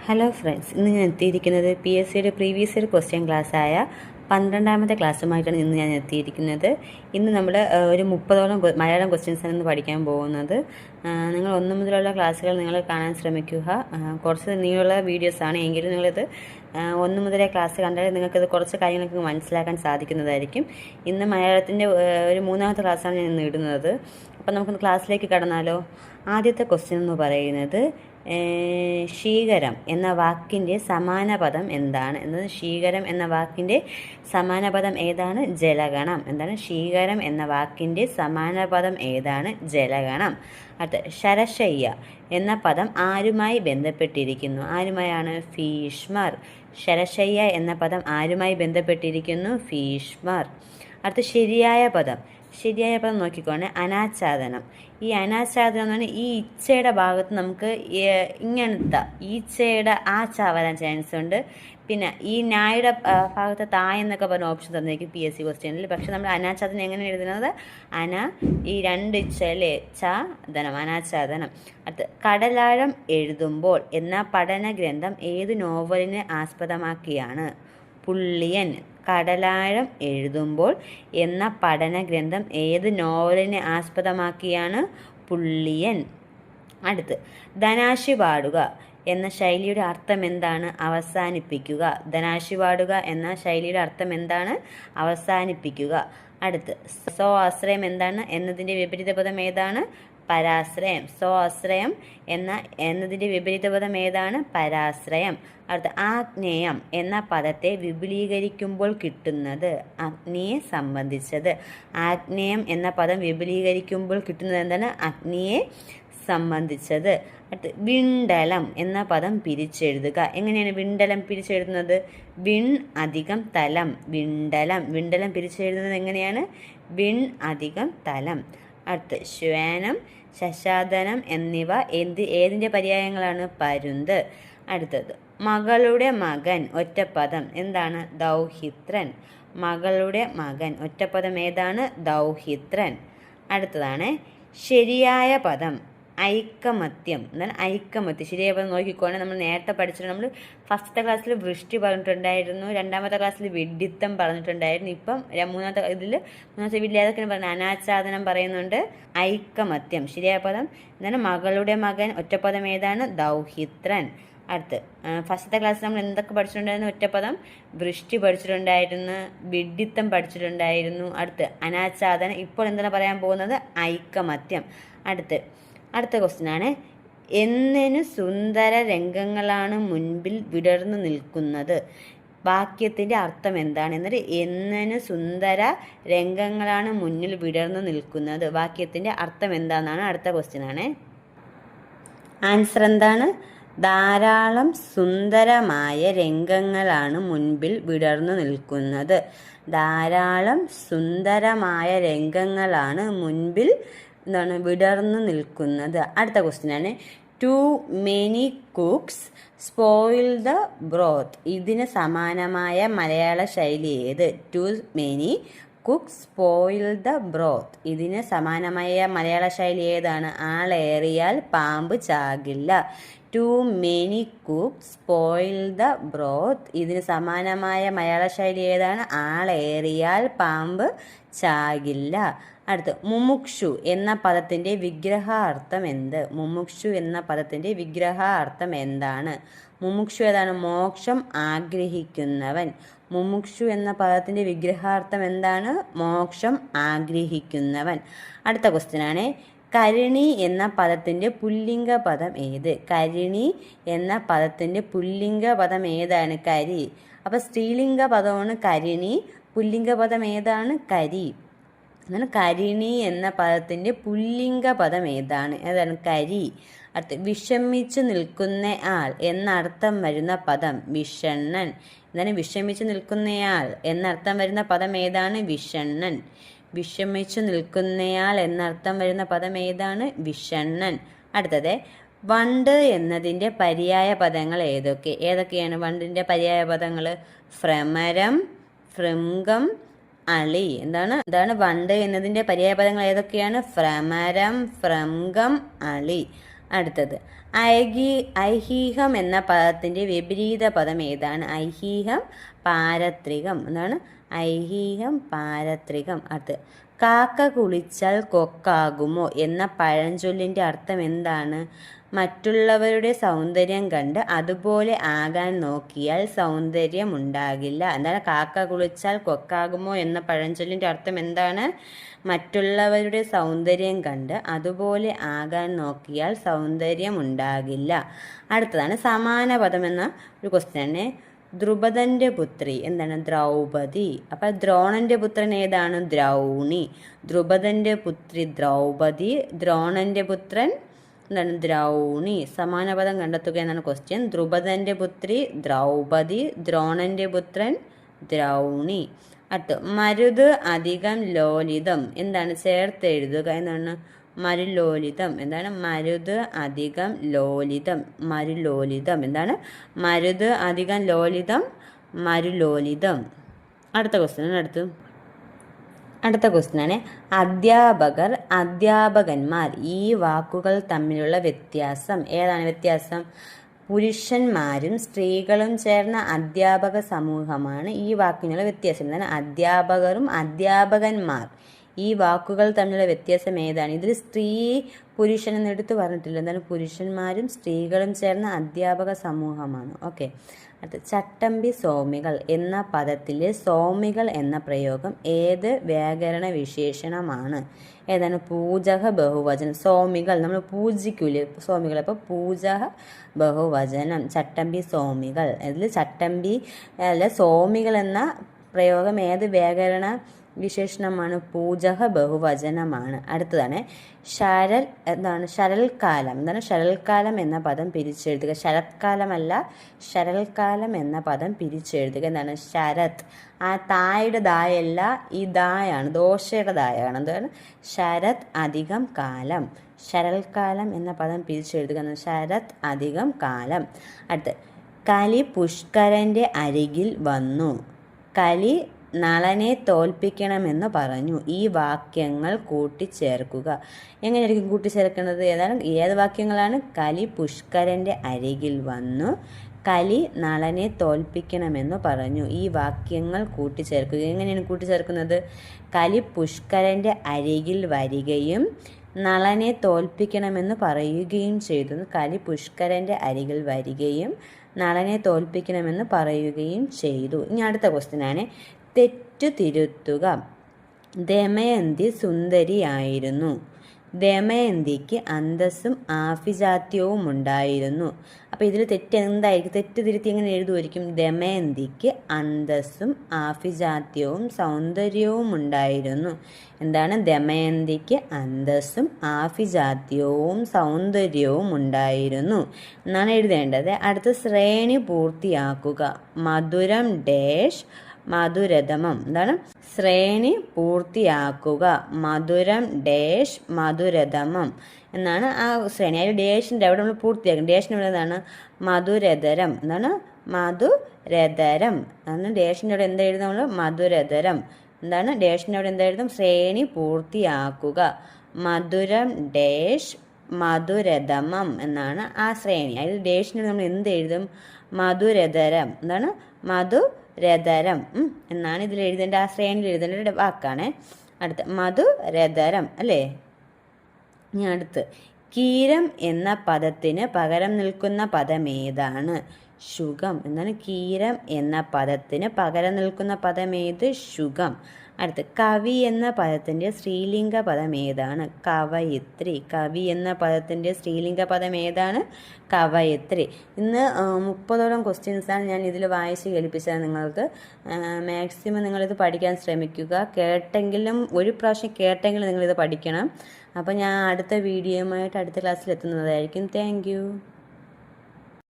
Hello friends, ഇന്ന് ഞാൻ എത്തിയിരിക്കുന്നത് PSCയുടെ പ്രീവിയസ് ഇയർ ക്വസ്റ്റ്യൻ ക്ലാസ്സായ 12ാമത്തെ ക്ലാസ്സുമായിട്ടാണ് ഇന്ന് ഞാൻ എത്തിയിരിക്കുന്നത്. ഇന്ന് നമ്മൾ ഒരു 30ഓളം മലയാളം ക്വസ്റ്റ്യൻസാണ് ഇന്ന് പഠിക്കാൻ പോകുന്നത്. നിങ്ങൾ 1 മുതലുള്ള ക്ലാസ്സുകൾ നിങ്ങൾ കാണാൻ ശ്രമിക്കുക. കുറച്ച് നീളമുള്ള വീഡിയോസാണ്, എങ്കിലും നിങ്ങളിത് 1 മുതലേ ക്ലാസ് കണ്ടാൽ നിങ്ങൾക്കിത് കുറച്ച് കാര്യങ്ങൾക്ക് മനസ്സിലാക്കാൻ സാധിക്കുന്നതായിരിക്കും. ഇന്ന് മലയാളത്തിൻ്റെ ഒരു 3ാമത്തെ ക്ലാസ്സാണ് ഞാൻ ഇന്ന് ഇടുന്നത്. അപ്പം നമുക്കൊന്ന് ക്ലാസ്സിലേക്ക് കടന്നാലോ. ആദ്യത്തെ ക്വസ്റ്റ്യൻ എന്ന് പറയുന്നത് ശീകരം എന്ന വാക്കിൻ്റെ സമാന പദം എന്താണ് എന്നത്. ശീകരം എന്ന വാക്കിൻ്റെ സമാന പദം ഏതാണ്? ജലഗണം. എന്താണ് ശീകരം എന്ന വാക്കിൻ്റെ സമാന പദം ഏതാണ്? ജലഗണം. അടുത്ത ശരശയ്യ എന്ന പദം ആരുമായി ബന്ധപ്പെട്ടിരിക്കുന്നു? ആരുമായാണ്? ഭീഷ്മർ. ശരശയ്യ എന്ന പദം ആരുമായി ബന്ധപ്പെട്ടിരിക്കുന്നു? ഭീഷ്മർ. അടുത്ത ശരിയായ പദം നോക്കിക്കോണേ, അനാച്ഛാദനം. ഈ അനാച്ഛാദനം എന്ന് പറഞ്ഞാൽ ഈ ഇച്ഛയുടെ ഭാഗത്ത് നമുക്ക് ഇങ്ങനത്തെ ഈച്ചയുടെ വരാൻ ചാൻസ് ഉണ്ട്. പിന്നെ ഈ നായുടെ ഭാഗത്ത് തായ് എന്നൊക്കെ പറഞ്ഞ ഓപ്ഷൻ തന്നിരിക്കും PSC ക്വസ്റ്റ്യനിൽ. പക്ഷെ നമ്മൾ അനാച്ഛാദനം എങ്ങനെ എഴുതുന്നത്? ഈ 2 ഇച്ഛയിലെ ധനം, അനാച്ഛാദനം. അടുത്ത് കടലാഴം എഴുതുമ്പോൾ എന്ന പഠന ഗ്രന്ഥം ഏത് നോവലിനെ ആസ്പദമാക്കിയാണ്? പുള്ളിയൻ. കടലാഴം എഴുതുമ്പോൾ എന്ന പഠന ഗ്രന്ഥം ഏത് നോവലിനെ ആസ്പദമാക്കിയാണ്? പുള്ളിയൻ. അടുത്ത് ധനാശി പാടുക എന്ന ശൈലിയുടെ അർത്ഥം എന്താണ്? അവസാനിപ്പിക്കുക. ധനാശി പാടുക എന്ന ശൈലിയുടെ അർത്ഥം എന്താണ്? അവസാനിപ്പിക്കുക. അടുത്ത് ആശ്രയം എന്താണ് എന്നതിൻ്റെ വിപരീത പദം ഏതാണ്? പരാശ്രയം. ആശ്രയം എന്നതിൻ്റെ വിപരീത പദം ഏതാണ്? പരാശ്രയം. അടുത്ത ആഗ്നേയം എന്ന പദത്തെ വിപുലീകരിക്കുമ്പോൾ കിട്ടുന്നത്? അഗ്നിയെ സംബന്ധിച്ചത്. ആഗ്നേയം എന്ന പദം വിപുലീകരിക്കുമ്പോൾ കിട്ടുന്നത് എന്താണ്? അഗ്നിയെ സംബന്ധിച്ചത്. അടുത്ത് വിണ്ടലം എന്ന പദം പിരിച്ചെഴുതുക. എങ്ങനെയാണ് വിണ്ടലം പിരിച്ചെഴുതുന്നത്? വിൺ അധികം തലം. വിണ്ടലം. വിണ്ടലം പിരിച്ചെഴുതുന്നത് എങ്ങനെയാണ്? വിൺ അധികം തലം. അടുത്ത് ശ്വാനം, ശശാദനം എന്നിവ ഏതിൻ്റെ പര്യായങ്ങളാണ്? പരുന്ത്. അടുത്തത് മകളുടെ മകൻ ഒറ്റപ്പദം എന്താണ്? ദൗഹിത്രൻ. മകളുടെ മകൻ ഒറ്റപ്പദം ഏതാണ്? ദൗഹിത്രൻ. അടുത്തതാണ് ശരിയായ പദം ഐക്കമത്യം. എന്താണ് ഐക്കമത്യം? ശരിയായ പദം നോക്കിക്കോണേ. നമ്മൾ നേരത്തെ പഠിച്ചിട്ട് നമ്മൾ ഫസ്റ്റത്തെ ക്ലാസ്സിൽ വൃഷ്ടി പറഞ്ഞിട്ടുണ്ടായിരുന്നു, 2ാമത്തെ ക്ലാസ്സിൽ വിഡിത്തം പറഞ്ഞിട്ടുണ്ടായിരുന്നു. ഇപ്പം മൂന്നാമത്തെ വീട്ടിൽ ഏതൊക്കെയാണ് പറയുന്നത്? അനാച്ഛാദനം പറയുന്നുണ്ട്. ഐക്കമത്യം. ശരിയായ പദം എന്താണ്? മകളുടെ മകൻ ഒറ്റപ്പദം ഏതാണ്? ദൗഹിത്രൻ. അടുത്ത് ഫസ്റ്റത്തെ ക്ലാസ്സിൽ നമ്മൾ എന്തൊക്കെ പഠിച്ചിട്ടുണ്ടായിരുന്നു? ഒറ്റപ്പദം വൃഷ്ടി പഠിച്ചിട്ടുണ്ടായിരുന്നു, വിഡിത്തം പഠിച്ചിട്ടുണ്ടായിരുന്നു. അടുത്ത് അനാച്ഛാദനം. ഇപ്പോൾ എന്താണ് പറയാൻ പോകുന്നത്? ഐക്കമത്യം. അടുത്ത ക്വസ്റ്റ്യനാണ്, എന്നതിന് സുന്ദര രംഗങ്ങളാണ് മുൻപിൽ വിടർന്നു നിൽക്കുന്നത്? വാക്യത്തിൻ്റെ അർത്ഥം എന്താണ്? എന്നിട്ട് എന്നതിന് സുന്ദര രംഗങ്ങളാണ് മുന്നിൽ വിടർന്നു നിൽക്കുന്നത്. വാക്യത്തിൻ്റെ അർത്ഥം എന്താണെന്നാണ് അടുത്ത ക്വസ്റ്റ്യനാണ്. ആൻസർ എന്താണ്? ധാരാളം സുന്ദരമായ രംഗങ്ങളാണ് മുൻപിൽ വിടർന്നു നിൽക്കുന്നത്. ധാരാളം സുന്ദരമായ രംഗങ്ങളാണ് മുൻപിൽ വിടർന്നു നിൽക്കുന്നത്. അടുത്ത ക്വസ്റ്റ്യനാണ്, too many cooks spoil the broth. ഇതിന് സമാനമായ മലയാള ശൈലി ഏത്? Too many cooks spoil the broth. ഇതിന് സമാനമായ മലയാള ശൈലി ഏതാണ്? ആളേറിയാൽ പാമ്പ് ചാകില്ല. Too many cooks spoil the broth. ഇതിന് സമാനമായ മലയാള ശൈലി ഏതാണ്? ആളേറിയാൽ പാമ്പ് ചാകില്ല. അടുത്ത് മുമുക്ഷു എന്ന പദത്തിൻ്റെ വിഗ്രഹാർത്ഥം എന്ത്? മുമുക്ഷു എന്ന പദത്തിൻ്റെ വിഗ്രഹാർത്ഥം എന്താണ്? മുമുക്ഷു ഏതാണ്? മോക്ഷം ആഗ്രഹിക്കുന്നവൻ. മുമുക്ഷു എന്ന പദത്തിൻ്റെ വിഗ്രഹാർത്ഥം എന്താണ്? മോക്ഷം ആഗ്രഹിക്കുന്നവൻ. അടുത്ത ക്വസ്റ്റ്യനാണ്, കരിണി എന്ന പദത്തിൻ്റെ പുല്ലിംഗ പദം ഏത്? കരിണി എന്ന പദത്തിൻ്റെ പുല്ലിംഗ പദം ഏതാണ്? കരി. അപ്പോൾ സ്ത്രീലിംഗ പദമാണ് കരിണി, പുല്ലിംഗ പദം ഏതാണ്? കരി. എന്നാണ് കരിണി എന്ന പദത്തിൻ്റെ പുല്ലിംഗ പദം ഏതാണ്? കരി. അടുത്ത് വിഷമിച്ചു നിൽക്കുന്ന ആൾ എന്നർത്ഥം വരുന്ന പദം വിഷണ്ണൻ. എന്താണ് വിഷമിച്ചു നിൽക്കുന്നയാൾ എന്നർത്ഥം വരുന്ന പദം ഏതാണ്? വിഷണ്ണൻ. വിഷമിച്ചു നിൽക്കുന്നയാൾ എന്നർത്ഥം വരുന്ന പദം ഏതാണ്? വിഷണ്ണൻ. അടുത്തത് വണ്ട് എന്നതിൻ്റെ പര്യായ പദങ്ങൾ ഏതൊക്കെയാണ് വണ്ടിൻ്റെ പര്യായ പദങ്ങൾ? ഭ്രമരം, ഭൃംഗം, അളി. എന്താണ് വണ്ട് എന്നതിൻ്റെ പര്യായ പദങ്ങൾ ഏതൊക്കെയാണ്? ഭ്രമരം, ഭ്രംഗം, അളി. അടുത്തത് ഐഹീഹം എന്ന പദത്തിൻ്റെ വിപരീത പദം ഏതാണ്? ഐഹീഹം പാരത്രികം. എന്താണ്? ഐഹീഹം പാരത്രികം. അത് കാക്ക കുളിച്ചാൽ കൊക്കാകുമോ എന്ന പഴഞ്ചൊല്ലിൻ്റെ അർത്ഥം എന്താണ്? മറ്റുള്ളവരുടെ സൗന്ദര്യം കണ്ട് അതുപോലെ ആകാൻ നോക്കിയാൽ സൗന്ദര്യം ഉണ്ടാകില്ല. എന്താണ്? കാക്ക കുളിച്ചാൽ കൊക്കാകുമോ എന്ന പഴഞ്ചൊല്ലിൻ്റെ അർത്ഥം എന്താണ്? മറ്റുള്ളവരുടെ സൗന്ദര്യം കണ്ട് അതുപോലെ ആകാൻ നോക്കിയാൽ സൗന്ദര്യം ഉണ്ടാകില്ല. അടുത്തതാണ് സമാന പദം എന്ന ഒരു ക്വസ്റ്റ്യൻ. ദ്രുപദൻ്റെ പുത്രി എന്താണ്? ദ്രൗപദി. അപ്പം ദ്രോണൻ്റെ പുത്രൻ ഏതാണ്? ദ്രൗണി. ദ്രുപദൻ്റെ പുത്രി ദ്രൗപദി, ദ്രോണൻ്റെ പുത്രൻ എന്താണ്? ദ്രൗണി. സമാന പദം കണ്ടെത്തുക എന്നാണ് ക്വസ്റ്റ്യൻ. ദ്രുപദൻ്റെ പുത്രി ദ്രൗപദി, ദ്രോണൻ്റെ പുത്രൻ ദ്രൗണി. അടുത്ത് മരുത് അധികം ലോലിതം എന്താണ്? ചേർത്ത് എഴുതുക എന്നാണ്. മരുലോലിതം എന്താണ്? മരുത് അധികം ലോലിതം, മരുലോലിതം എന്താണ്? മരുത് അധികം ലോലിതം, മരുലോലിതം. അടുത്ത ക്വസ്റ്റ്യനാണ് അധ്യാപകർ, അധ്യാപകന്മാർ ഈ വാക്കുകൾ തമ്മിലുള്ള വ്യത്യാസം. ഏതാണ് വ്യത്യാസം? പുരുഷന്മാരും സ്ത്രീകളും ചേർന്ന അധ്യാപക സമൂഹമാണ് ഈ വാക്കിനുള്ള വ്യത്യാസം. എന്താണ്? അധ്യാപകരും അധ്യാപകന്മാർ ഈ വാക്കുകൾ തമ്മിലുള്ള വ്യത്യാസം ഏതാണ്? ഇതിൽ സ്ത്രീ പുരുഷൻ എന്ന് എടുത്ത് പറഞ്ഞിട്ടില്ല. എന്താണ്? പുരുഷന്മാരും സ്ത്രീകളും ചേർന്ന അധ്യാപക സമൂഹമാണ്. ഓക്കെ. അടുത്ത ചട്ടമ്പി സോമികൾ എന്ന പദത്തിലെ സോമികൾ എന്ന പ്രയോഗം ഏത് വ്യാകരണ വിശേഷണമാണ്? ഏതാണ്? പൂജക ബഹുവചനം. സോമികൾ നമ്മൾ പൂജിക്കൂലേ സോമികൾ, അപ്പോൾ പൂജക ബഹുവചനം ചട്ടമ്പി സോമികൾ. ഇതിൽ ചട്ടമ്പി അല്ല സോമികൾ എന്ന പ്രയോഗം ഏത് വ്യാകരണ വിശേഷണമാണ്? പൂജക ബഹുവചനമാണ്. അടുത്തതാണ് ശരൽക്കാലം. എന്താണ്? ശരൽക്കാലം എന്ന പദം പിരിച്ചെഴുതുക. ശരത്കാലമല്ല, ശരൽക്കാലം എന്ന പദം പിരിച്ചെഴുതുക. എന്താണ്? ശരത്. ആ തായുടെ ദായല്ല, ഈ ദായാണ്, ദോശയുടെ ദായാണ്. എന്താണ്? ശരത് അധികം കാലം. ശരൽക്കാലം എന്ന പദം പിരിച്ചെഴുതുക. ശരത് അധികം കാലം. അടുത്ത് കലി പുഷ്കരൻ്റെ അരികിൽ വന്നു. കലി നളനെ തോൽപ്പിക്കണമെന്ന് പറഞ്ഞു. ഈ വാക്യങ്ങൾ കൂട്ടിച്ചേർക്കുക. എങ്ങനെയായിരിക്കും കൂട്ടിച്ചേർക്കുന്നത്? ഏത് വാക്യങ്ങളാണ്? കലി പുഷ്കരൻ്റെ അരികിൽ വന്നു, കലി നളനെ തോൽപ്പിക്കണമെന്ന് പറഞ്ഞു. ഈ വാക്യങ്ങൾ കൂട്ടിച്ചേർക്കുക. എങ്ങനെയാണ് കൂട്ടിച്ചേർക്കുന്നത്? കലി പുഷ്കരൻ്റെ അരികിൽ വരികയും നളനെ തോൽപ്പിക്കണമെന്ന് പറയുകയും ചെയ്തു. കലി പുഷ്കരൻ്റെ അരികിൽ വരികയും നളനെ തോൽപ്പിക്കണമെന്ന് പറയുകയും ചെയ്തു. ഇനി അടുത്ത ക്വസ്റ്റ്യനാണ് തെറ്റു തിരുത്തുക. ദമയന്തി സുന്ദരിയായിരുന്നു. ദമയന്തിക്ക് അന്തസ്സും ആഭിജാത്യവും ഉണ്ടായിരുന്നു. അപ്പോൾ ഇതിൽ തെറ്റ് എന്തായിരിക്കും? തെറ്റ് തിരുത്തി എങ്ങനെ എഴുതുമായിരിക്കും? ദമയന്തിക്ക് അന്തസ്സും ആഭിജാത്യവും സൗന്ദര്യവും ഉണ്ടായിരുന്നു. എന്താണ്? ദമയന്തിക്ക് അന്തസ്സും ആഭിജാത്യവും സൗന്ദര്യവും ഉണ്ടായിരുന്നു എന്നാണ് എഴുതേണ്ടത്. അടുത്ത ശ്രേണി പൂർത്തിയാക്കുക. മധുരം ഡാഷ് മധുരതമം. എന്താണ്? ശ്രേണി പൂർത്തിയാക്കുക. മധുരം ഡാഷ് മധുരതമം എന്നാണ് ആ ശ്രേണി. അതിൽ ഡേഷിൻ്റെ അവിടെ നമ്മൾ പൂർത്തിയാക്കും. ഡേഷിൻ്റെ അവിടെ എന്താണ്? മധുരതരം. എന്താണ്? മധുരതരം. അന്ന് ഡേഷിൻ്റെ അവിടെ എന്താ എഴുതും നമ്മൾ? മധുരതരം. എന്താണ്? ഡേഷിൻ്റെ അവിടെ എന്താ എഴുതും? ശ്രേണി പൂർത്തിയാക്കുക. മധുരം ഡാഷ് മധുരതമം എന്നാണ് ആ ശ്രേണി. അതിൽ ഡേഷിൻ്റെ നമ്മൾ എന്ത് എഴുതും? മധുരതരം. എന്താണ്? മധുരതരം എന്നാണ് ഇതിൽ എഴുതേണ്ട, ആ ശ്രേണിയിൽ എഴുതേണ്ട വാക്കാണ്. അടുത്ത മധുരതരം അല്ലേ. ഇനി അടുത്ത് കീരം എന്ന പദത്തിന് പകരം നിൽക്കുന്ന പദം ഏതാണ്? ശുഗം. എന്താണ്? കീരം എന്ന പദത്തിന് പകരം നിൽക്കുന്ന പദം ഏത്? ശുഗം. അടുത്ത് കവി എന്ന പദത്തിൻ്റെ സ്ത്രീലിംഗ പദം ഏതാണ്? കവയിത്രി. കവി എന്ന പദത്തിൻ്റെ സ്ത്രീലിംഗ പദം ഏതാണ്? കവയിത്രി. ഇന്ന് 30ഓളം ക്വസ്റ്റ്യൻസാണ് ഞാൻ ഇതിൽ വായിച്ച് കേൾപ്പിച്ചത്. നിങ്ങൾക്ക് മാക്സിമം നിങ്ങളിത് പഠിക്കാൻ ശ്രമിക്കുക. കേട്ടെങ്കിലും ഒരു പ്രാവശ്യം കേട്ടെങ്കിലും നിങ്ങളിത് പഠിക്കണം. അപ്പോൾ ഞാൻ അടുത്ത വീഡിയോയുമായിട്ട് അടുത്ത ക്ലാസ്സിൽ എത്തുന്നതായിരിക്കും. Thank you.